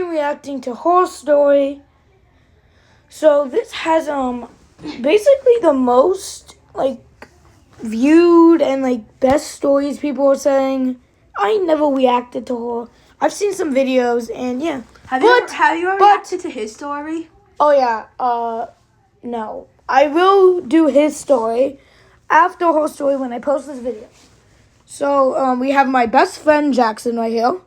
reacting to Horror Story. So this has basically the most viewed and best stories people are saying. I never reacted to horror. I've seen some videos and yeah. Have you ever reacted to his story? Oh yeah. No. I will do his story after Horror Story when I post this video. So we have my best friend Jackson right here.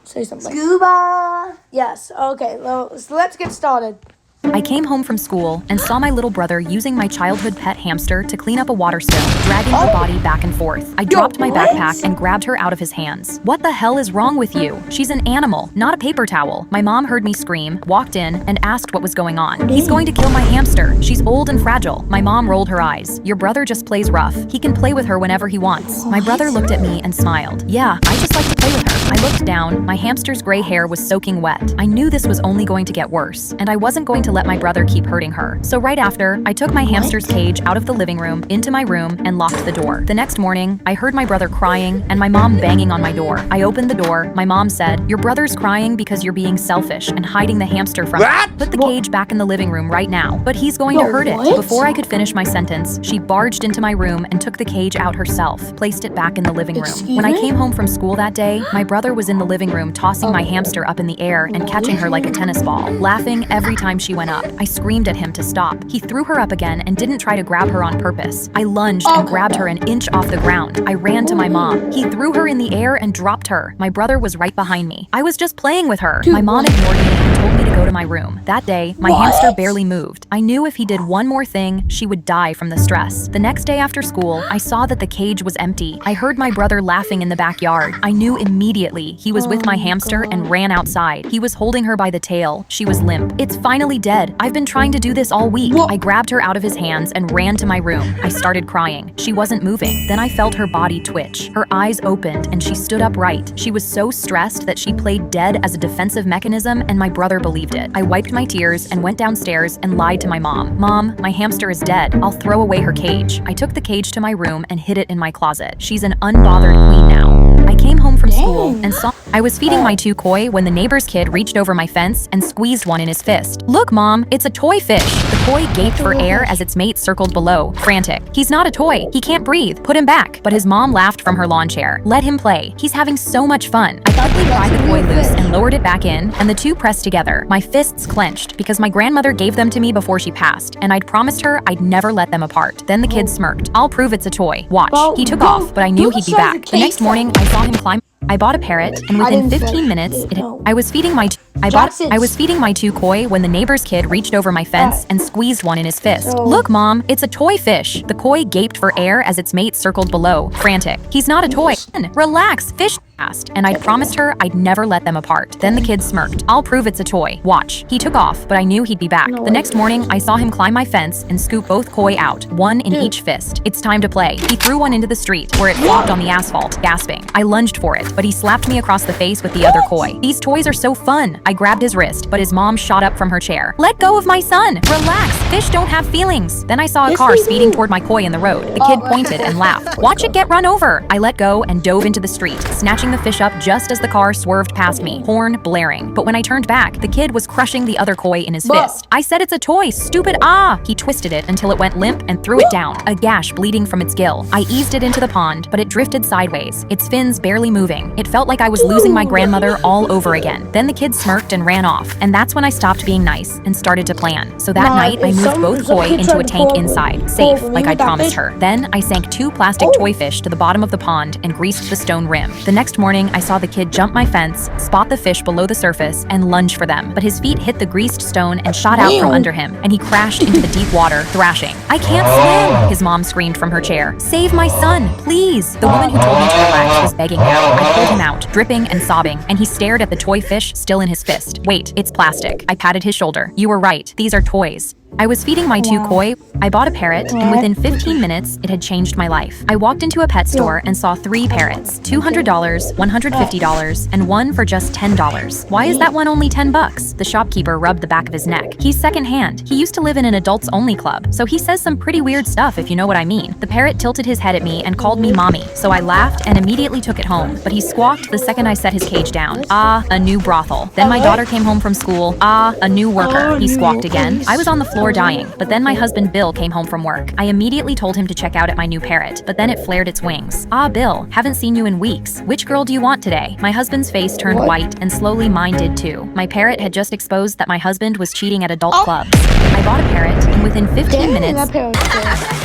Say something. Scuba! Yes, okay, so let's get started. I came home from school and saw my little brother using my childhood pet hamster to clean up a water spill, dragging her body back and forth. I dropped my backpack and grabbed her out of his hands. What the hell is wrong with you? She's an animal, not a paper towel. My mom heard me scream, walked in, and asked what was going on. He's going to kill my hamster. She's old and fragile. My mom rolled her eyes. Your brother just plays rough. He can play with her whenever he wants. My brother looked at me and smiled. Yeah, I just like to play with her. I looked down. My hamster's gray hair was soaking wet. I knew this was only going to get worse, and I wasn't going to let my brother keep hurting her. So right after, I took my hamster's cage out of the living room, into my room, and locked the door. The next morning, I heard my brother crying and my mom banging on my door. I opened the door. My mom said, "Your brother's crying because you're being selfish and hiding the hamster from him. Put the cage back in the living room right now, but he's going to hurt it." Before I could finish my sentence, she barged into my room and took the cage out herself, placed it back in the living room. When I came home from school that day, my brother was in the living room tossing my hamster up in the air and catching her like a tennis ball, laughing every time she went up. I screamed at him to stop. He threw her up again and didn't try to grab her on purpose. I lunged and grabbed her an inch off the ground. I ran to my mom. He threw her in the air and dropped her. My brother was right behind me. I was just playing with her. My mom ignored me and told me to go to my room. That day, my hamster barely moved. I knew if he did one more thing, she would die from the stress. The next day after school, I saw that the cage was empty. I heard my brother laughing in the backyard. I knew immediately he was with my hamster and ran outside. He was holding her by the tail. She was limp. It's finally dead. I've been trying to do this all week. I grabbed her out of his hands and ran to my room. I started crying. She wasn't moving. Then I felt her body twitch. Her eyes opened and she stood upright. She was so stressed that she played dead as a defensive mechanism, and my brother believed it. I wiped my tears and went downstairs and lied to my mom. "Mom, my hamster is dead. I'll throw away her cage." I took the cage to my room and hid it in my closet. She's an unbothered queen now. I came home from school and saw I was feeding my two koi when the neighbor's kid reached over my fence and squeezed one in his fist. "Look, Mom, it's a toy fish." The koi gaped for air as its mate circled below, frantic. "He's not a toy. He can't breathe. Put him back." But his mom laughed from her lawn chair. "Let him play. He's having so much fun." I quickly pried the koi loose and lowered it back in, and the two pressed together. My fists clenched because my grandmother gave them to me before she passed, and I'd promised her I'd never let them apart. Then the kid smirked. "I'll prove it's a toy. Watch." He took off, but I knew he'd be back. The next morning, I saw him climb. I bought a parrot, and within 15 minutes, I was feeding my two koi when the neighbor's kid reached over my fence and squeezed one in his fist. "Look, Mom, it's a toy fish." The koi gaped for air as its mate circled below, frantic. "He's not a toy." "Relax, fish." And I'd promised her I'd never let them apart. Then the kid smirked. "I'll prove it's a toy. Watch." He took off, but I knew he'd be back. The next morning, I saw him climb my fence and scoop both koi out, one in each fist. "It's time to play." He threw one into the street, where it flopped on the asphalt, gasping. I lunged for it, but he slapped me across the face with the other koi. "These toys are so fun." I grabbed his wrist, but his mom shot up from her chair. "Let go of my son. Relax. Fish don't have feelings." Then I saw a car speeding toward my koi in the road. The kid pointed and laughed. "Watch it get run over." I let go and dove into the street, snatching the fish up just as the car swerved past me, horn blaring. But when I turned back, the kid was crushing the other koi in his fist. "I said it's a toy, stupid, ah!" He twisted it until it went limp and threw it down, a gash bleeding from its gill. I eased it into the pond, but it drifted sideways, its fins barely moving. It felt like I was losing my grandmother all over again. Then the kid smirked and ran off, and that's when I stopped being nice and started to plan. So that night, I moved both koi into a tank inside, safe, like I'd promised her. Then I sank two plastic toy fish to the bottom of the pond and greased the stone rim. The next morning, I saw the kid jump my fence, spot the fish below the surface, and lunge for them. But his feet hit the greased stone and shot out from under him, and he crashed into the deep water, thrashing. "I can't swim!" his mom screamed from her chair. "Save my son, please!" The woman who told me to relax was begging now. I pulled him out, dripping and sobbing, and he stared at the toy fish still in his fist. "Wait, it's plastic." I patted his shoulder. "You were right. These are toys." I was feeding my two Wow. koi. I bought a parrot, and What? within 15 minutes, it had changed my life. I walked into a pet store and saw 3 parrots, $200, $150, and one for just $10. Why is that one only $10? The shopkeeper rubbed the back of his neck. He's secondhand. He used to live in an adults-only club, so he says some pretty weird stuff, if you know what I mean. The parrot tilted his head at me and called me mommy, so I laughed and immediately took it home, but he squawked the second I set his cage down. Ah, a new brothel. Then my daughter came home from school. Ah, a new worker. He squawked again. I was on the floor dying, but then my husband Bill came home from work. I immediately told him to check out at my new parrot, but then it flared its wings. Ah, Bill, haven't seen you in weeks. Which girl do you want today? My husband's face turned What? white, and slowly mine did too. My parrot had just exposed that my husband was cheating at adult clubs. I bought a parrot, and within 15 Dang, minutes, that parrot's good.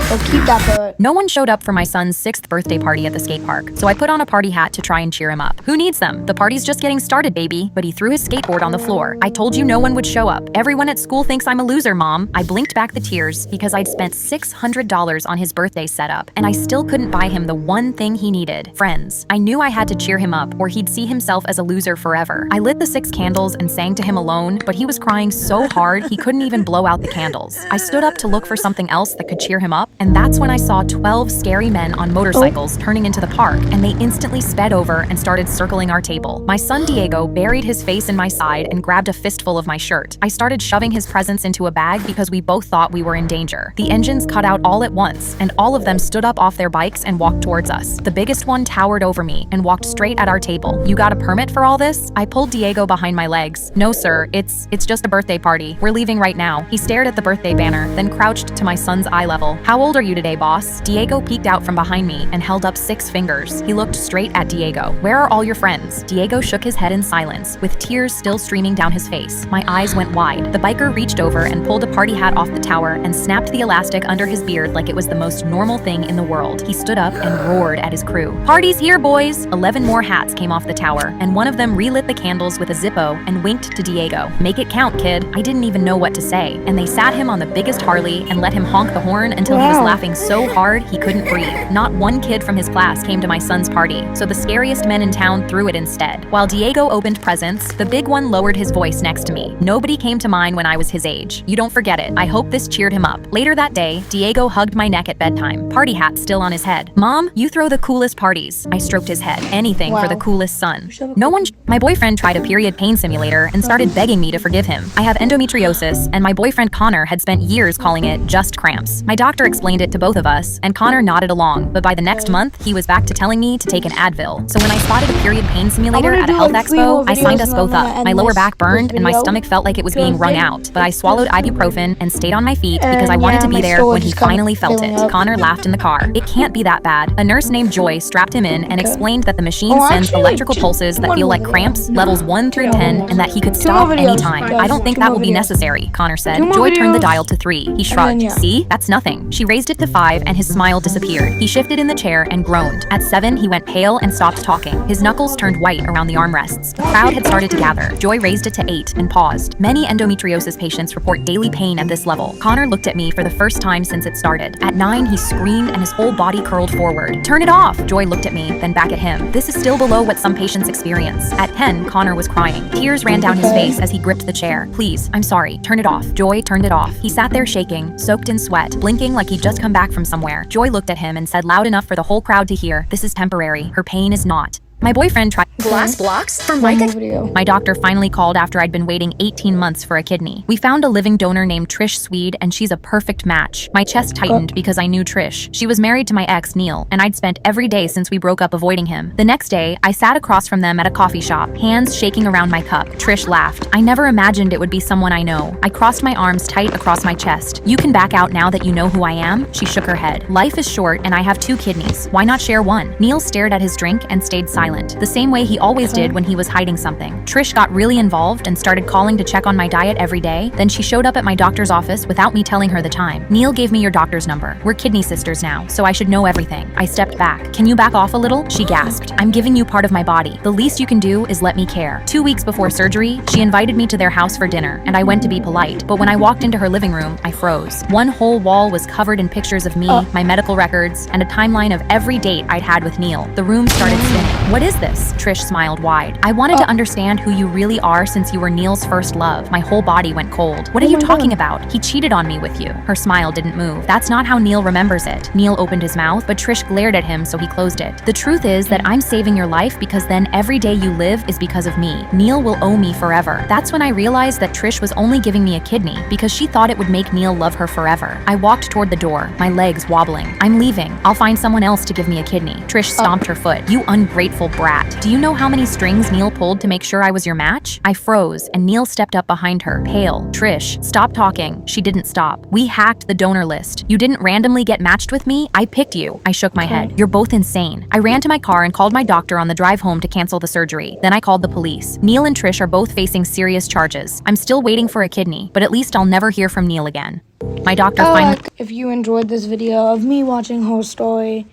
So keep that parrot. no one showed up for my son's 6th birthday party at the skate park, so I put on a party hat to try and cheer him up. Who needs them? The party's just getting started, baby. But he threw his skateboard on the floor. I told you no one would show up. Everyone at school thinks I'm a loser, Mom. I blinked back the tears because I'd spent $600 on his birthday setup, and I still couldn't buy him the one thing he needed: friends. I knew I had to cheer him up, or he'd see himself as a loser forever. I lit the 6 candles and sang to him alone, but he was crying so hard he couldn't even blow out the candles. I stood up to look for something else that could cheer him up, and that's when I saw 12 scary men on motorcycles turning into the park, and they instantly sped over and started circling our table. My son Diego buried his face in my side and grabbed a fistful of my shirt. I started shoving his presents into a bag because we both thought we were in danger. The engines cut out all at once, and all of them stood up off their bikes and walked towards us. The biggest one towered over me and walked straight at our table. You got a permit for all this? I pulled Diego behind my legs. No, sir, it's just a birthday party. We're leaving right now. He stared at the birthday banner, then crouched to my son's eye level. How old are you today, boss? Diego peeked out from behind me and held up 6 fingers. He looked straight at Diego. Where are all your friends? Diego shook his head in silence, with tears still streaming down his face. My eyes went wide. The biker reached over and pulled a party hat off the tower and snapped the elastic under his beard like it was the most normal thing in the world. He stood up and roared at his crew. Party's here, boys! 11 more hats came off the tower, and one of them relit the candles with a Zippo and winked to Diego. Make it count, kid. I didn't even know what to say, and they sat him on the biggest Harley and let him honk the horn until he was Wow. laughing so hard he couldn't breathe. Not one kid from his class came to my son's party, so the scariest men in town threw it instead. While Diego opened presents, the big one lowered his voice next to me. Nobody came to mine when I was his age. You don't forget it. I hope this cheered him up. Later that day, Diego hugged my neck at bedtime, party hat still on his head. Mom, you throw the coolest parties. I stroked his head. Anything for Wow. the coolest son. No one. My boyfriend tried a period pain simulator and started begging me to forgive him. I have endometriosis, and my boyfriend Connor had spent years calling it just cramps. My doctor explained it to both of us, and Connor nodded along, but by the next month, he was back to telling me to take an Advil. So when I spotted a period pain simulator gonna at a do, health like, 3 expo, more I signed videos us and both I'm gonna up. end My lower this- back burned, this and my video. stomach felt like it was being So wrung thank- out, but I swallowed ibuprofen and stayed on my feet because I And wanted yeah, to be my there when he storage is kinda finally felt filling it. up. Connor laughed in the car. It can't be that bad. A nurse named Joy strapped him in and explained that the machine Oh, sends actually, electrical just pulses that one feel more like video. cramps, levels 1 through 10, and that he could 2 more stop videos. anytime. I don't think 2 that more will be videos. necessary, Connor said. 2 more Joy turned the videos. dial to 3. He shrugged. yeah. See? That's nothing. She raised it to 5, and his smile disappeared. He shifted in the chair and groaned. At 7, he went pale and stopped talking. His knuckles turned white around the armrests. The crowd had started to gather. Joy raised it to 8 and paused. Many endometriosis patients report daily pain at this level. Connor looked at me for the first time since it started. At 9, he screamed and his whole body curled forward. Turn it off! Joy looked at me, then back at him. This is still below what some patients experience. At 10, Connor was crying. Tears ran down his face as he gripped the chair. Please, I'm sorry. Turn it off. Joy turned it off. He sat there shaking, soaked in sweat, blinking like he'd just come back from somewhere. Joy looked at him and said loud enough for the whole crowd to hear, "This is temporary. Her pain is not." My boyfriend tried. Glass blocks from One Micah. more video. My doctor finally called after I'd been waiting 18 months for a kidney. We found a living donor named Trish Swede, and she's a perfect match. My chest tightened because I knew Trish. She was married to my ex, Neil, and I'd spent every day since we broke up avoiding him. The next day, I sat across from them at a coffee shop, hands shaking around my cup. Trish laughed. I never imagined it would be someone I know. I crossed my arms tight across my chest. You can back out now that you know who I am? She shook her head. Life is short, and I have 2 kidneys. Why not share one? Neil stared at his drink and stayed silent, the same way he always did when he was hiding something. Trish got really involved and started calling to check on my diet every day. Then she showed up at my doctor's office without me telling her the time. Neil gave me your doctor's number. We're kidney sisters now, so I should know everything. I stepped back. Can you back off a little? She gasped. I'm giving you part of my body. The least you can do is let me care. 2 weeks before surgery, she invited me to their house for dinner, and I went to be polite. But when I walked into her living room, I froze. One whole wall was covered in pictures of me, my medical records, and a timeline of every date I'd had with Neil. The room started spinning. What is this? Trish smiled wide. I wanted to understand who you really are since you were Neil's first love. My whole body went cold. What are you talking about? He cheated on me with you. Her smile didn't move. That's not how Neil remembers it. Neil opened his mouth, but Trish glared at him, so he closed it. The truth is that I'm saving your life because then every day you live is because of me. Neil will owe me forever. That's when I realized that Trish was only giving me a kidney because she thought it would make Neil love her forever. I walked toward the door, my legs wobbling. I'm leaving. I'll find someone else to give me a kidney. Trish stomped her foot. You ungrateful brat. Do you know how many strings Neil pulled to make sure I was your match? I froze, and Neil stepped up behind her, pale. Trish, stop talking. She didn't stop. We hacked the donor list. You didn't randomly get matched with me. I picked you. I shook my head. You're both insane. I ran to my car and called my doctor on the drive home to cancel the surgery. Then I called the police. Neil and Trish are both facing serious charges. I'm still waiting for a kidney, but at least I'll never hear from Neil again. My doctor finally... If you enjoyed this video of me watching Horror Story,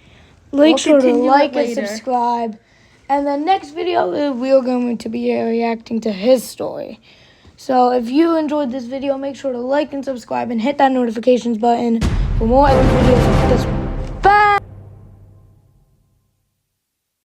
make sure to like and subscribe. And the next video, we are going to be reacting to his story. So if you enjoyed this video, make sure to like and subscribe and hit that notifications button for more other videos like this one.